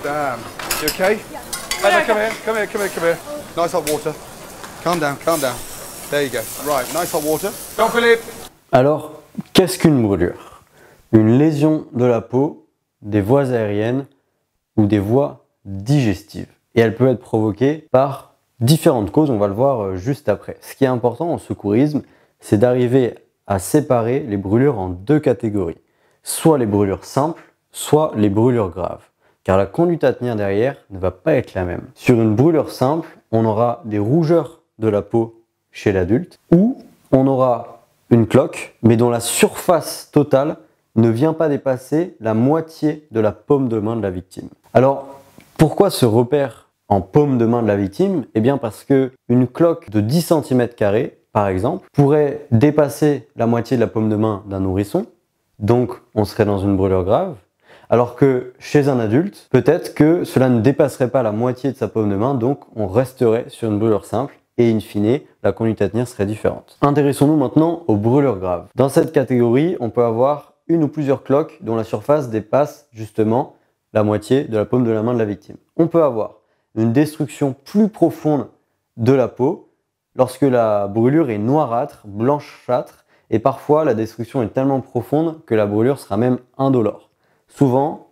Damn. You okay? Emma, come here, come here, come here, come here. Nice hot water. Calm down, calm down. There you go. Right, nice hot water. Go, Philippe. Alors, qu'est-ce qu'une brûlure? Une lésion de la peau, des voies aériennes ou des voies digestives. Et elle peut être provoquée par différentes causes, on va le voir juste après. Ce qui est important en secourisme, c'est d'arriver à séparer les brûlures en deux catégories. Soit les brûlures simples, soit les brûlures graves. Car la conduite à tenir derrière ne va pas être la même. Sur une brûlure simple, on aura des rougeurs de la peau chez l'adulte, ou on aura une cloque, mais dont la surface totale ne vient pas dépasser la moitié de la paume de main de la victime. Alors, pourquoi ce repère en paume de main de la victime? Eh bien parce que une cloque de 10 cm², par exemple, pourrait dépasser la moitié de la paume de main d'un nourrisson, donc on serait dans une brûlure grave, alors que chez un adulte, peut-être que cela ne dépasserait pas la moitié de sa paume de main, donc on resterait sur une brûlure simple, et in fine, la conduite à tenir serait différente. Intéressons-nous maintenant aux brûlures graves. Dans cette catégorie, on peut avoir une ou plusieurs cloques dont la surface dépasse justement la moitié de la paume de la main de la victime. On peut avoir une destruction plus profonde de la peau lorsque la brûlure est noirâtre, blanchâtre, et parfois la destruction est tellement profonde que la brûlure sera même indolore. Souvent,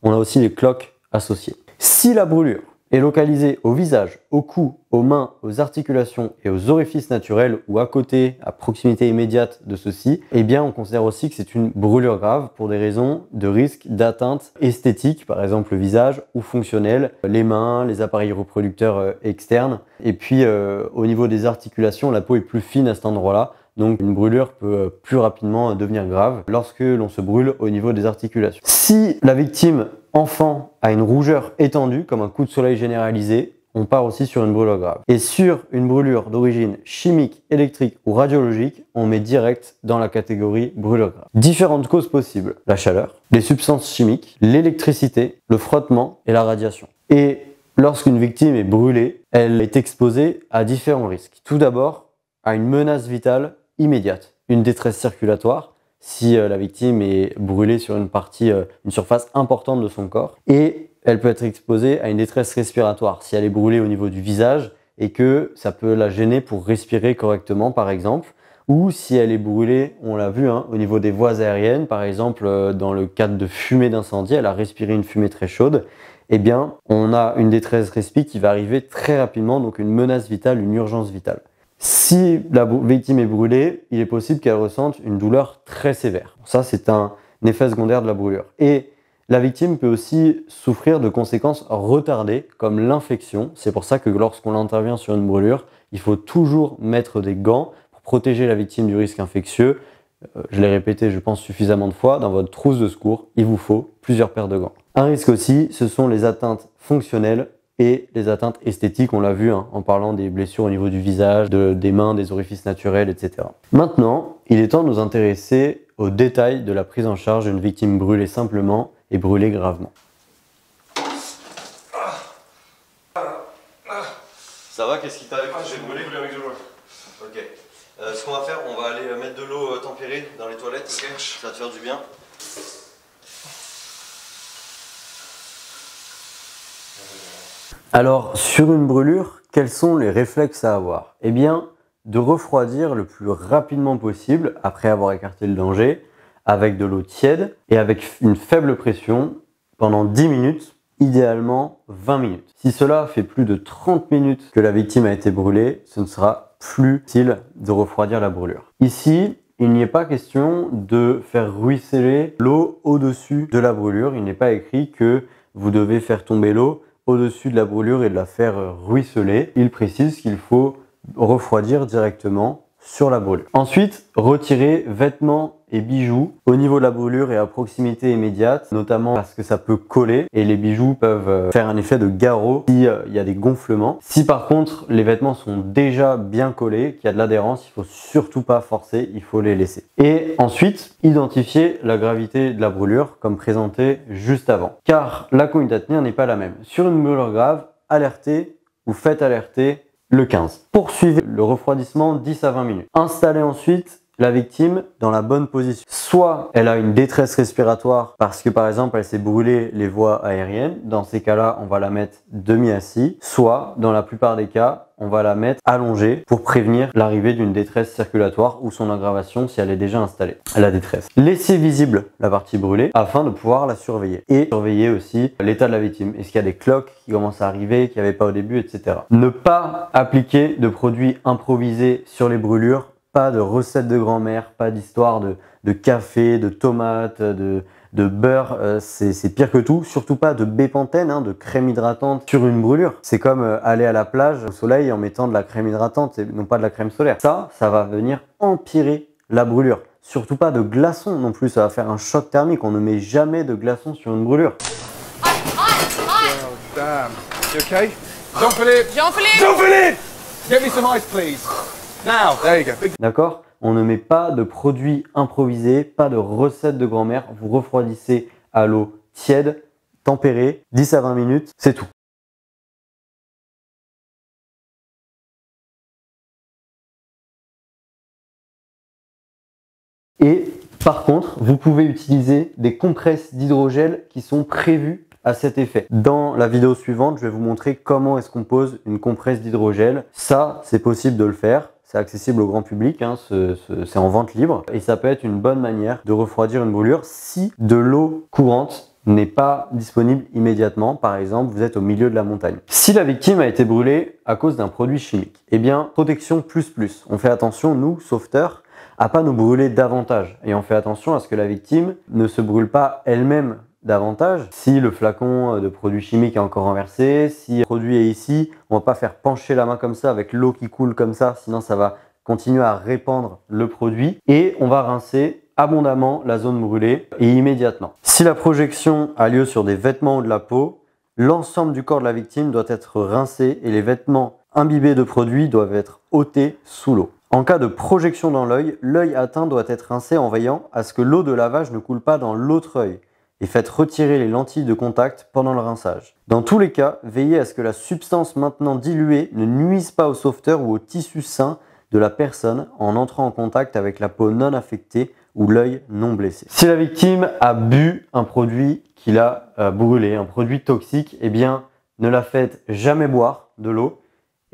on a aussi les cloques associées. Si la brûlure est localisée au visage, au cou, aux mains, aux articulations et aux orifices naturels ou à côté, à proximité immédiate de ceux-ci, eh bien on considère aussi que c'est une brûlure grave pour des raisons de risque d'atteinte esthétique, par exemple le visage, ou fonctionnelle, les mains, les appareils reproducteurs externes. Et puis au niveau des articulations, la peau est plus fine à cet endroit-là, donc une brûlure peut plus rapidement devenir grave lorsque l'on se brûle au niveau des articulations. Si la victime enfant a une rougeur étendue, comme un coup de soleil généralisé, on part aussi sur une brûlure grave. Et sur une brûlure d'origine chimique, électrique ou radiologique, on met direct dans la catégorie brûlure grave. Différentes causes possibles: la chaleur, les substances chimiques, l'électricité, le frottement et la radiation. Et lorsqu'une victime est brûlée, elle est exposée à différents risques. Tout d'abord, à une menace vitale immédiate, une détresse circulatoire, si la victime est brûlée sur une partie, une surface importante de son corps. Et elle peut être exposée à une détresse respiratoire, si elle est brûlée au niveau du visage et que ça peut la gêner pour respirer correctement, par exemple. Ou si elle est brûlée, on l'a vu, au niveau des voies aériennes, par exemple dans le cadre de fumée d'incendie, elle a respiré une fumée très chaude, eh bien on a une détresse respi qui va arriver très rapidement, donc une menace vitale, une urgence vitale. Si la victime est brûlée, il est possible qu'elle ressente une douleur très sévère. Ça, c'est un effet secondaire de la brûlure. Et la victime peut aussi souffrir de conséquences retardées, comme l'infection. C'est pour ça que lorsqu'on intervient sur une brûlure, il faut toujours mettre des gants pour protéger la victime du risque infectieux. Je l'ai répété, je pense, suffisamment de fois. Dans votre trousse de secours, il vous faut plusieurs paires de gants. Un risque aussi, ce sont les atteintes fonctionnelles et les atteintes esthétiques, on l'a vu en parlant des blessures au niveau du visage, des mains, des orifices naturels, etc. Maintenant, il est temps de nous intéresser aux détails de la prise en charge d'une victime brûlée simplement et brûlée gravement. Ça va? Qu'est-ce qui t'arrive? J'ai brûlé avec de l'eau. Ok. Ce qu'on va faire, on va aller mettre de l'eau tempérée dans les toilettes, ok? Ça va te faire du bien. Alors, sur une brûlure, quels sont les réflexes à avoir? Eh bien, de refroidir le plus rapidement possible, après avoir écarté le danger, avec de l'eau tiède et avec une faible pression pendant 10 minutes, idéalement 20 minutes. Si cela fait plus de 30 minutes que la victime a été brûlée, ce ne sera plus utile de refroidir la brûlure. Ici, il n'y est pas question de faire ruisseler l'eau au-dessus de la brûlure. Il n'est pas écrit que vous devez faire tomber l'eau au-dessus de la brûlure et de la faire ruisseler. Il précise qu'il faut refroidir directement sur la brûlure. Ensuite, retirer vêtements et bijoux au niveau de la brûlure et à proximité immédiate, notamment parce que ça peut coller et les bijoux peuvent faire un effet de garrot s'il y a des gonflements. Si par contre les vêtements sont déjà bien collés, qu'il y a de l'adhérence, il faut surtout pas forcer, il faut les laisser. Et ensuite, identifier la gravité de la brûlure comme présenté juste avant. Car la conduite à tenir n'est pas la même. Sur une brûlure grave, alertez ou faites alerter le 15. Poursuivez le refroidissement 10 à 20 minutes. Installez ensuite la victime dans la bonne position. Soit elle a une détresse respiratoire parce que par exemple elle s'est brûlée les voies aériennes. Dans ces cas-là, on va la mettre demi-assis. Soit dans la plupart des cas, on va la mettre allongée pour prévenir l'arrivée d'une détresse circulatoire ou son aggravation si elle est déjà installée, la détresse. Laissez visible la partie brûlée afin de pouvoir la surveiller. Et surveiller aussi l'état de la victime. Est-ce qu'il y a des cloques qui commencent à arriver, qu'il n'y avait pas au début, etc. Ne pas appliquer de produits improvisés sur les brûlures. Pas de recettes de grand-mère, pas d'histoire de café, de tomates, de beurre, c'est pire que tout. Surtout pas de bépantène, de crème hydratante sur une brûlure. C'est comme aller à la plage au soleil en mettant de la crème hydratante et non pas de la crème solaire. Ça va venir empirer la brûlure. Surtout pas de glaçons non plus, ça va faire un choc thermique. On ne met jamais de glaçons sur une brûlure. Oh, damn. You okay? Jean-Philippe! Jean-Philippe! Jean-Philippe! Get me some ice, please. Now, there you go. D'accord? On ne met pas de produits improvisés, pas de recettes de grand-mère. Vous refroidissez à l'eau tiède, tempérée, 10 à 20 minutes, c'est tout. Et par contre, vous pouvez utiliser des compresses d'hydrogel qui sont prévues à cet effet. Dans la vidéo suivante, je vais vous montrer comment est-ce qu'on pose une compresse d'hydrogel. Ça, c'est possible de le faire. C'est accessible au grand public, c'est en vente libre. Et ça peut être une bonne manière de refroidir une brûlure si de l'eau courante n'est pas disponible immédiatement. Par exemple, vous êtes au milieu de la montagne. Si la victime a été brûlée à cause d'un produit chimique, eh bien, protection plus. On fait attention, nous, sauveteurs, à pas nous brûler davantage. Et on fait attention à ce que la victime ne se brûle pas elle-même davantage. Si le flacon de produit chimique est encore renversé, si le produit est ici, on va pas faire pencher la main comme ça avec l'eau qui coule comme ça, sinon ça va continuer à répandre le produit. Et on va rincer abondamment la zone brûlée et immédiatement. Si la projection a lieu sur des vêtements ou de la peau, l'ensemble du corps de la victime doit être rincé et les vêtements imbibés de produits doivent être ôtés sous l'eau. En cas de projection dans l'œil, l'œil atteint doit être rincé en veillant à ce que l'eau de lavage ne coule pas dans l'autre œil. Et faites retirer les lentilles de contact pendant le rinçage. Dans tous les cas, veillez à ce que la substance maintenant diluée ne nuise pas au sauveteur ou au tissu sain de la personne en entrant en contact avec la peau non affectée ou l'œil non blessé. Si la victime a bu un produit qu'il a brûlé, un produit toxique, eh bien, ne la faites jamais boire de l'eau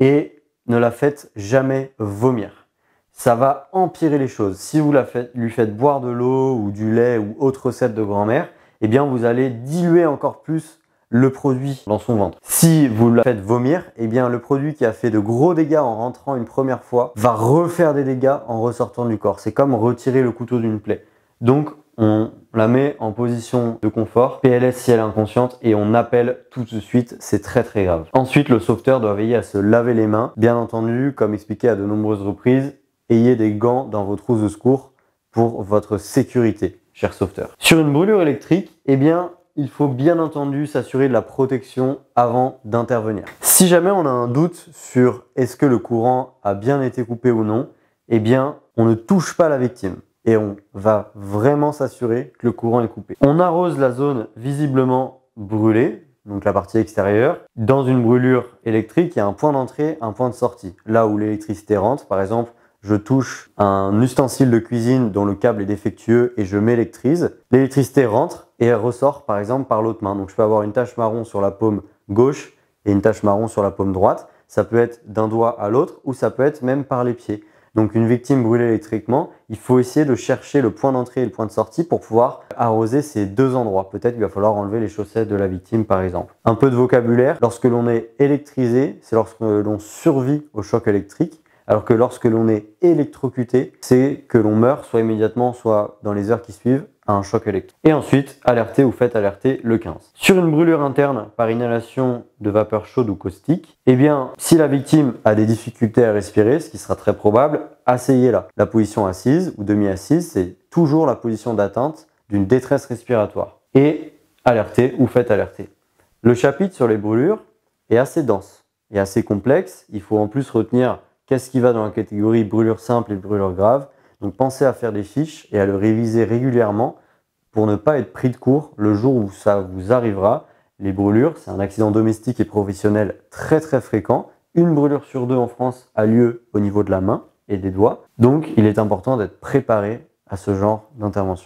et ne la faites jamais vomir. Ça va empirer les choses. Si vous lui faites boire de l'eau ou du lait ou autre recette de grand-mère, eh bien vous allez diluer encore plus le produit dans son ventre. Si vous la faites vomir, eh bien le produit qui a fait de gros dégâts en rentrant une première fois va refaire des dégâts en ressortant du corps. C'est comme retirer le couteau d'une plaie. Donc on la met en position de confort, PLS si elle est inconsciente, et on appelle tout de suite, c'est très grave. Ensuite, le sauveteur doit veiller à se laver les mains. Bien entendu, comme expliqué à de nombreuses reprises, ayez des gants dans vos trousses de secours pour votre sécurité, cher sauveteur. Sur une brûlure électrique, eh bien, il faut bien entendu s'assurer de la protection avant d'intervenir. Si jamais on a un doute sur est-ce que le courant a bien été coupé ou non, eh bien, on ne touche pas la victime et on va vraiment s'assurer que le courant est coupé. On arrose la zone visiblement brûlée, donc la partie extérieure. Dans une brûlure électrique, il y a un point d'entrée, un point de sortie. Là où l'électricité rentre, par exemple, je touche un ustensile de cuisine dont le câble est défectueux et je m'électrise. L'électricité rentre et elle ressort par exemple par l'autre main. Donc je peux avoir une tache marron sur la paume gauche et une tache marron sur la paume droite. Ça peut être d'un doigt à l'autre ou ça peut être même par les pieds. Donc une victime brûlée électriquement, il faut essayer de chercher le point d'entrée et le point de sortie pour pouvoir arroser ces deux endroits. Peut-être qu'il va falloir enlever les chaussettes de la victime par exemple. Un peu de vocabulaire, lorsque l'on est électrisé, c'est lorsque l'on survit au choc électrique. Alors que lorsque l'on est électrocuté, c'est que l'on meurt soit immédiatement, soit dans les heures qui suivent à un choc électrique. Et ensuite, alertez ou faites alerter le 15. Sur une brûlure interne par inhalation de vapeur chaude ou caustique, eh bien, si la victime a des difficultés à respirer, ce qui sera très probable, asseyez-la. La position assise ou demi-assise, c'est toujours la position d'atteinte d'une détresse respiratoire. Et alertez ou faites alerter. Le chapitre sur les brûlures est assez dense et assez complexe. Il faut en plus retenir qu'est-ce qui va dans la catégorie brûlure simple et brûlure grave. Donc pensez à faire des fiches et à le réviser régulièrement pour ne pas être pris de court le jour où ça vous arrivera. Les brûlures, c'est un accident domestique et professionnel très fréquent. Une brûlure sur deux en France a lieu au niveau de la main. et des doigts. Donc, il est important d'être préparé à ce genre d'intervention.